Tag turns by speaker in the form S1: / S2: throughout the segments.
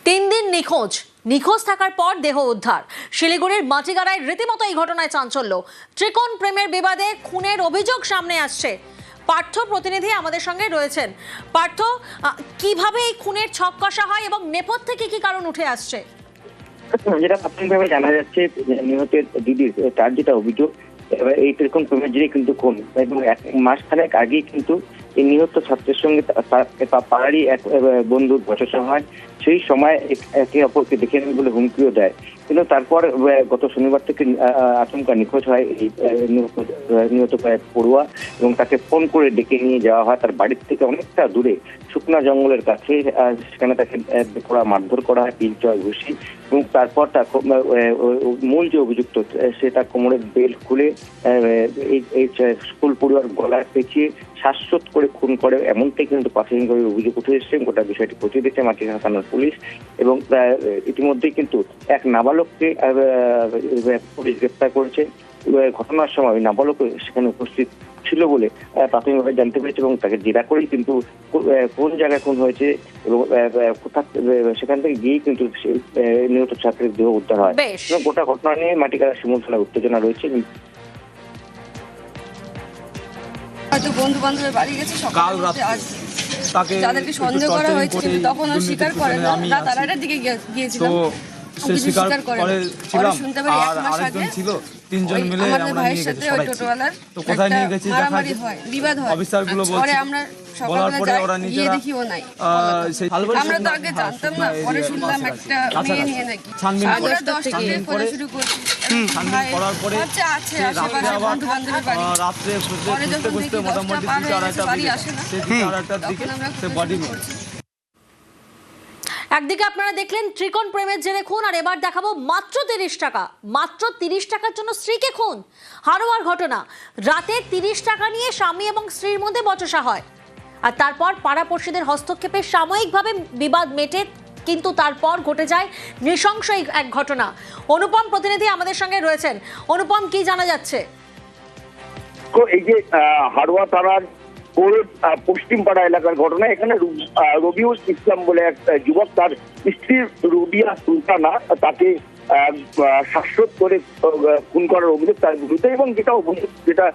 S1: তিন দিন নিখোঁজ থাকার পর দেহ উদ্ধার। শিলিগুড়ির মাটিগাড়ায় রীতিমতো এই ঘটনায় চাঞ্চল্য। ত্রিকোণ প্রেমের বিবাদে খুনের অভিযোগ সামনে আসছে। পার্থ প্রতিনিধি আমাদের সঙ্গে রয়েছেন। পার্থ, কিভাবে এই খুনের ছক কষা হয় এবং নেপথ্যে কি কারণ উঠে আসছে?
S2: যেটা প্রাথমিকভাবে জানা যাচ্ছে, নিহতের দিদির তার যেটা অভিযোগ, এই ত্রিকোণ প্রেমের জেরে কিন্তু খুন, এবং এক মাস খানেক আগেই কিন্তু এই নিহত ছাত্রের সঙ্গে পাড়ারই এক বন্ধুর বচসা হয়। সেই সময় একে অপরকে দেখে নেবে বলে হুমকিও দেয়, কিন্তু তারপর গত শনিবার থেকে আচমকা নিখোঁজ হয় এই নিহত পড়ুয়া, এবং তাকে ফোন করে ডেকে নিয়ে যাওয়া হয় তার বাড়ির থেকে অনেকটা দূরে শুকনা জঙ্গলের কাছে। সেখানে তাকে মারধর করা হয়, পিলচয় ঘুষি, এবং তারপর তার মূল যে অভিযুক্ত সে তার কোমরের বেল্ট খুলে এই স্কুল পড়ুয়ার গলায় পেঁচিয়ে শ্বাসরোধ করে খুন করে, এমনটাই কিন্তু প্রাথমিকভাবে অভিযোগ উঠে এসেছে। গোটা বিষয়টি খতিয়ে দেখছে মাটিগাড়া থানার পুলিশ, এবং ইতিমধ্যেই কিন্তু এক নাবালককে পুলিশ গ্রেপ্তার করেছে। ঘটনার সময় নাবালক সেখানে উপস্থিত ছিল বলে প্রাথমিকভাবে জানতে পেরেছে, এবং তাকে জেরা করেই কিন্তু কোন জায়গায় খুন হয়েছে এবং সেখান থেকে গিয়েই কিন্তু নিহত ছাত্রের দেহ উদ্ধার হয়। গোটা ঘটনা নিয়ে মাটিগাড়া শিমুল থানায় উত্তেজনা রয়েছে।
S3: হয়তো বন্ধু বান্ধবের বাড়ি গেছে, কাল রাতে যাদেরকে সন্দেহ করা হয়েছে তখন স্বীকার করেন না। রাত 8টার দিকে গিয়েছিলাম,
S4: সে স্বীকার করে ছিলাম, আর আরেকজন ছিল, তিনজন মিলে আমরা নিয়ে গেছি টোটোওয়ালার। তো কোথায় নিয়ে গেছি
S3: মারামারি হয়, বিবাদ হয়,
S4: অফিসারগুলো বলছে।
S3: আমরা
S4: বলার পরে ওরা নিজেরা
S3: দেখিও নাই, আমরা তো আগে জানতাম না, পরে শুনলাম একটা মেয়ে নিয়ে নাকি
S4: ছানবিন করে
S3: 10 থেকে খোঁজা শুরু করছি।
S4: ছানবিন করার পরে
S3: আছে আশেপাশে বন্ধু বান্ধবের বাড়ি,
S4: রাত্রে খুঁজতে মোটামুটি 2-2:30টার দিকে সে বডি মিলছে।
S1: একদিকে আপনারা দেখলেন ত্রিকোণ প্রেমের জেরে খুন, আর এবার দেখাবো মাত্র 30 টাকা। মাত্র 30 টাকার জন্য স্ত্রীকে খুন। হারোয়ার ঘটনা। রাতে 30 টাকা নিয়ে স্বামী এবং স্ত্রীর মধ্যে বচসা হয়, আর তারপর পাড়াপড়শিদের হস্তক্ষেপে সাময়িকভাবে বিবাদ মেটে, কিন্তু তারপর ঘটে যায় নৃশংস এক ঘটনা। অনুপম প্রতিনিধি আমাদের সঙ্গে রয়েছেন। অনুপম, কি জানা যাচ্ছে?
S2: এই যে হারোয়া থানার পশ্চিমপাড়া এলাকার ঘটনা, এখানে রবিউল ইসলাম বলে এক যুবক, তার স্ত্রী রুবিয়া সুলতানা, তাকে শ্বাসরোধ করে খুন করার অভিযোগ তার বিরুদ্ধে, এবং যেটা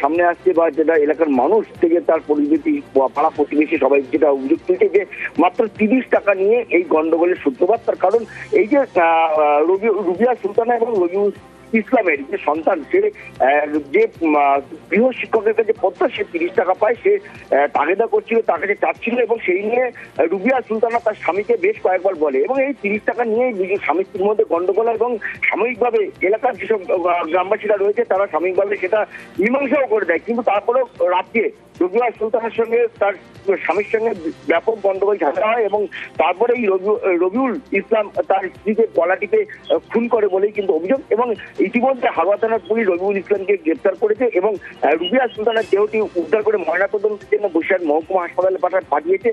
S2: সামনে আসছে বা যেটা এলাকার মানুষ থেকে তার পরিচিতি পাড়া প্রতিবেশী সবাই যেটা অভিযোগ তুলছে, যে মাত্র 30 টাকা নিয়ে এই গন্ডগোলের সূত্রপাত। তার কারণ এই যে রুবিয়া সুলতানা এবং রবিউল ইসলামের যে সন্তান, সে যে গৃহ শিক্ষকের কাছে পড়তো, সে 30 টাকা পায়, সে তাগেদা করছিল, তার কাছে চাচ্ছিল, এবং সেই নিয়ে রুবিয়া সুলতানা তার স্বামীকে বেশ কয়েকবার বলে, এবং এই 30 টাকা নিয়ে স্বামী স্ত্রীর মধ্যে গন্ডগোল, এবং সাময়িকভাবে এলাকার যেসব গ্রামবাসীরা রয়েছে তারা সাময়িকভাবে সেটা মীমাংসাও করে দেয়। কিন্তু তারপরেও রাত্রে রুবিয়া সুলতানের সঙ্গে তার স্বামীর সঙ্গে ব্যাপক গন্ডগোল ঝামেলা হয়, এবং তারপরে এই রবিউল ইসলাম তার স্ত্রীকে গলা টিপে খুন করে বলেই কিন্তু অভিযোগ। এবং ইতিমধ্যে হারোয়া থানার পুলিশ রবিউল ইসলামকে গ্রেপ্তার করেছে, এবং রুবিয়া সুলতানের দেহটি উদ্ধার করে ময়নাতদন্তের জন্য বসিরহাট মহকুমা হাসপাতালে পাঠিয়েছে।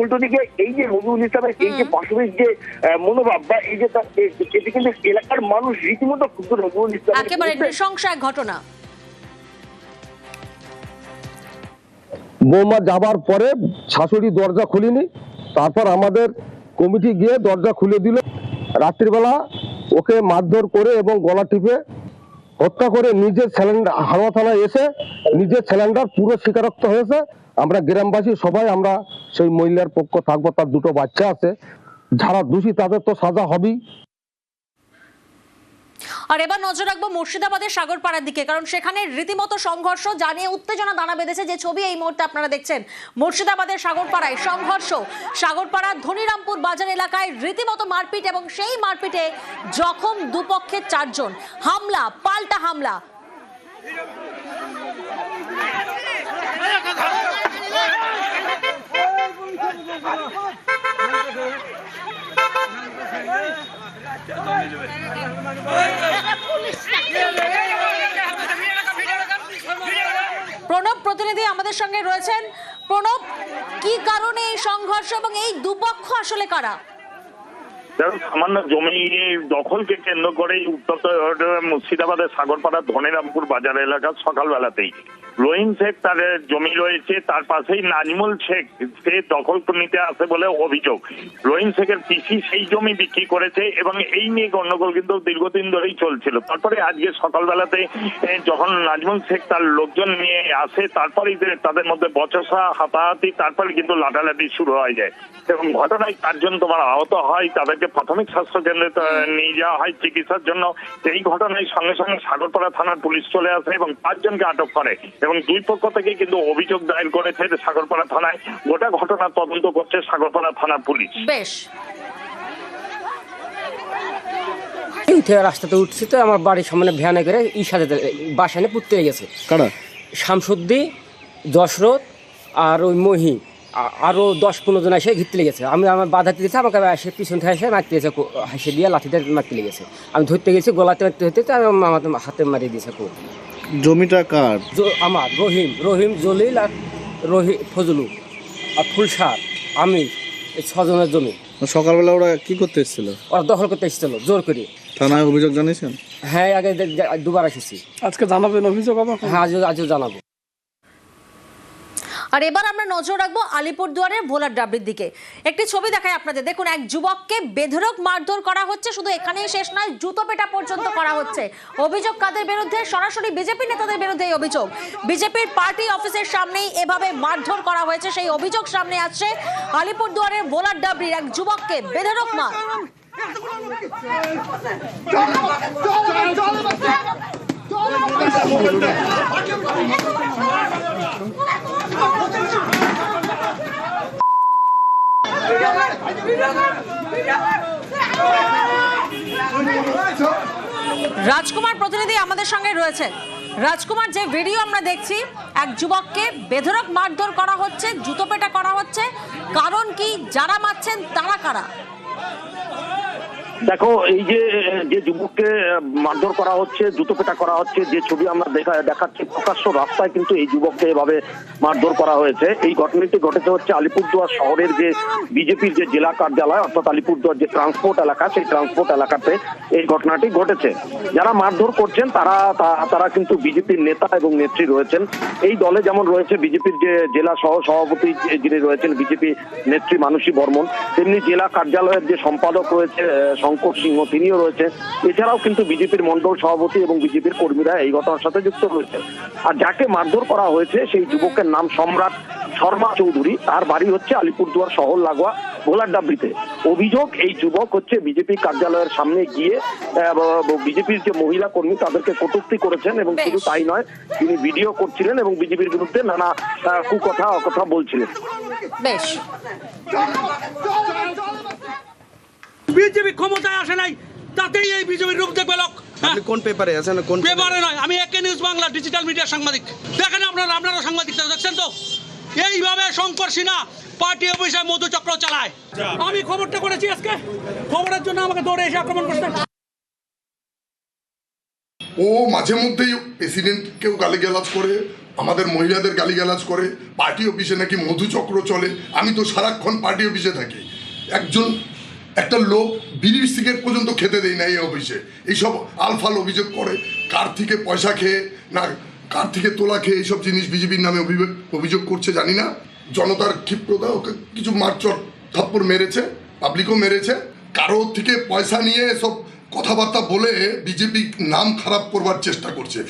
S2: উল্টো দিকে এই যে রবিউল ইসলামের এই যে পাশবিক যে মনোভাব বা এই যে এটি কিন্তু এলাকার মানুষ রীতিমতো ক্ষুব্ধ। রবিউল ইসলাম
S1: একেবারে নৃশংস এক ঘটনা।
S5: বৌমা যাবার পরে শাশুড়ি দরজা খুলিনি, তারপর আমাদের কমিটি গিয়ে দরজা খুলে দিল। রাত্রিবেলা ওকে মারধর করে এবং গলা টিপে হত্যা করে নিজের সিলিন্ডার, হারোয়া থানায় এসে নিজের সিলিন্ডার পুরো স্বীকারোক্ত হয়েছে। আমরা গ্রামবাসী সবাই আমরা সেই মহিলার পক্ষ থাকবো, তার 2টো বাচ্চা আছে, যারা দোষী তাদের তো সাজা হবেই।
S1: আর এবার নজর রাখবো মুর্শিদাবাদের সাগরপাড়ার দিকে, কারণ সেখানে রীতিমতো সংঘর্ষ, জানিয়ে উত্তেজনা দানা বেঁধেছে। যে ছবি এই মুহূর্তে আপনারা দেখছেন, মুর্শিদাবাদের সাগরপাড়ায় সংঘর্ষ। সাগরপাড়ার ধনিরামপুর বাজার এলাকায় রীতিমতো মারপিট, এবং সেই মারপিটে জখম দুপক্ষের 4 জন। হামলা, পাল্টা হামলা। প্রণব প্রতিনিধি আমাদের সঙ্গে রয়েছেন। প্রণব, কি কারণে এই সংঘর্ষ এবং এই দুপক্ষ আসলে কারা?
S6: সামান্য জমি দখলকে কেন্দ্র করে উত্তর মুর্শিদাবাদের সাগরপাড়া ধনেরামপুর বাজার এলাকা সকালবেলাতেই রহিম শেখ তার জমি রয়েছে, তার পাশেই নাজমুল শেখ সে দখল নিতে আসে বলে অভিযোগ। রহিম শেখের পিসি সেই জমি বিক্রি করেছে এবং এই নিয়ে গন্ডগোল কিন্তু দীর্ঘদিন ধরেই চলছিল। তারপরে আজকে সকালবেলাতে যখন নাজমুল শেখ তার লোকজন নিয়ে আসে, তারপরেই তাদের মধ্যে বচসা হাতাহাতি, তারপরে কিন্তু লাঠালাঠি শুরু হয়ে যায় এবং ঘটনায় 4 জন আহত হয়। তাদেরকে প্রাথমিক স্বাস্থ্য কেন্দ্রে নিয়ে যাওয়া হয় চিকিৎসার জন্য। এই ঘটনায় সঙ্গে সঙ্গে সাগরপাড়া থানার পুলিশ চলে আসে এবং 5 জনকে আটক করে এবং 2 পক্ষ থেকে কিন্তু অভিযোগ দায়ের করেছে সাগরপাড়া থানায়। গোটা ঘটনা তদন্ত করছে সাগরপাড়া থানার পুলিশ।
S1: বেশ,
S7: উঠে রাস্তাতে উঠছি তো আমার বাড়ির সামনে ভ্যানে করে সাথে বাসানে পুঁততে গেছে। কারা? শামসুদ্দি, দশরথ আর ওই মহি আরও 10-15 জন এসে ঘিরতে লেগেছে। আমি আমার বাধা দিয়েছে, আমাকে এসে পিছন থেকে এসে মারতে গেছে, হাসি দিয়ে লাঠিতে মারতে লেগেছে। আমি ধরতে গেছি, গলাতে মারতে হতে আমার হাতে মারিয়ে দিয়েছে।
S8: জমিটা কার?
S7: আমার রহিম, জলিল আর ফজলু আর ফুলসার আমি, এই 6 জনের জমি।
S8: সকালবেলা ওরা কি করতে এসেছিল?
S7: ওরা দখল করতে এসেছিল জোর করে।
S8: থানায় অভিযোগ জানিয়েছেন?
S7: হ্যাঁ, আগে 2বার এসেছি।
S8: আজকে জানাবেন অভিযোগ?
S7: হ্যাঁ, আজও জানাবো।
S1: আর এবার আমরা নজর রাখবো আলিপুরদুয়ারের ভোলার ডাবরির দিকে। একটি ছবি দেখায় আপনাদের। দেখুন, এক যুবককে বেধড়ক মারধর করা হচ্ছে। শুধু এখানেই শেষ নয়, জুতো পেটা পর্যন্ত করা হচ্ছে। অভিযোগ কাদের বিরুদ্ধে? সরাসরি বিজেপি নেতাদের বিরুদ্ধে এই অভিযোগ। বিজেপির পার্টি অফিসের সামনেই এভাবে মারধর করা হয়েছে, সেই অভিযোগ সামনে আসছে। আলিপুরদুয়ারের ভোলার ডাবরির এক যুবককে বেধড়ক মার। রাজকুমার প্রতিনিধি আমাদের সঙ্গে রয়েছে। রাজকুমার, যে ভিডিও আমরা দেখছি, এক যুবককে বেধড়ক মারধর করা হচ্ছে, জুতো পেটা করা হচ্ছে, কারণ কি? যারা মারছেন তারা কারা?
S2: দেখো, এই যে যুবককে মারধর করা হচ্ছে, জুতো পেটা করা হচ্ছে, যে ছবি আমরা দেখাচ্ছি প্রকাশ্য রাস্তায় কিন্তু এই যুবককে এভাবে মারধর করা হয়েছে। এই ঘটনাটি ঘটেছে হচ্ছে আলিপুরদুয়ার শহরের যে বিজেপির যে জেলা কার্যালয়, অর্থাৎ আলিপুরদুয়ার যে ট্রান্সপোর্ট এলাকা, সেই ট্রান্সপোর্ট এলাকাতে এই ঘটনাটি ঘটেছে। যারা মারধর করছেন তারা কিন্তু বিজেপির নেতা এবং নেত্রী রয়েছেন। এই দলে যেমন রয়েছে বিজেপির যে জেলা সহ সভাপতি যিনি রয়েছেন বিজেপি নেত্রী মানসী বর্মন, তেমনি জেলা কার্যালয়ের যে সম্পাদক রয়েছে শঙ্কর সিংহ, তিনিও রয়েছে। এছাড়াও কিন্তু বিজেপির মন্ডল সভাপতি এবং বিজেপির কর্মীরা এই ঘটনার সাথে যুক্ত রয়েছে। আর যাকে মারধর করা হয়েছে সেই যুবকের নাম সম্রাট শর্মা চৌধুরী। তার বাড়ি হচ্ছে আলিপুরদুয়ার শহর লাগোয়া ভোলার ডাবরিতে। অভিযোগ, এই যুবক হচ্ছে বিজেপি কার্যালয়ের সামনে গিয়ে বিজেপির যে মহিলা কর্মী তাদেরকে কটূক্তি করেছেন এবং শুধু তাই নয়, তিনি ভিডিও করছিলেন এবং বিজেপির বিরুদ্ধে নানা অকথা বলছিলেন।
S1: বেশ,
S9: বিজেপি ক্ষমতায় আসে নাই, তাতেই এই বিজেপির রূপ দেখবে লোক।
S8: আপনি কোন পেপারে আছেন? কোন
S9: পেপারে নয়, আমি একে নিউজ বাংলা ডিজিটাল মিডিয়ার সাংবাদিক। দেখেন আপনারা সাংবাদিক দেখছেন তো, এইভাবে শঙ্কর সিনহা পার্টি অফিসে মধুচক্র চালায়। আমি খবরটা করেছি, আজকে খবরের জন্য আমাকে দৌড়ে এসে আক্রমণ করতে।
S10: ও মাঝে মধ্যেই প্রেসিডেন্টকেও গালিগালাজ করে, আমাদের মহিলাদের গালিগালাজ করে, পার্টি অফিসে নাকি মধুচক্র চলে। আমি তো সারাক্ষণ পার্টি অফিসে থাকি। একটা লোক বিড়ির সিগারেট পর্যন্ত খেতে দেয় না এই অফিসে। এইসব আলফাল অভিযোগ করে, কার থেকে পয়সা খেয়ে না কার থেকে তোলা খেয়ে এইসব জিনিস বিজেপির নামে অভিযোগ করছে জানি না। জনতার ক্ষিপ্রতা ওকে কিছু মারচট থাপ্পড় মেরেছে, পাবলিকও মেরেছে। কারো থেকে পয়সা নিয়ে এসব কথাবার্তা বলে বিজেপি নাম খারাপ করবার চেষ্টা করছে।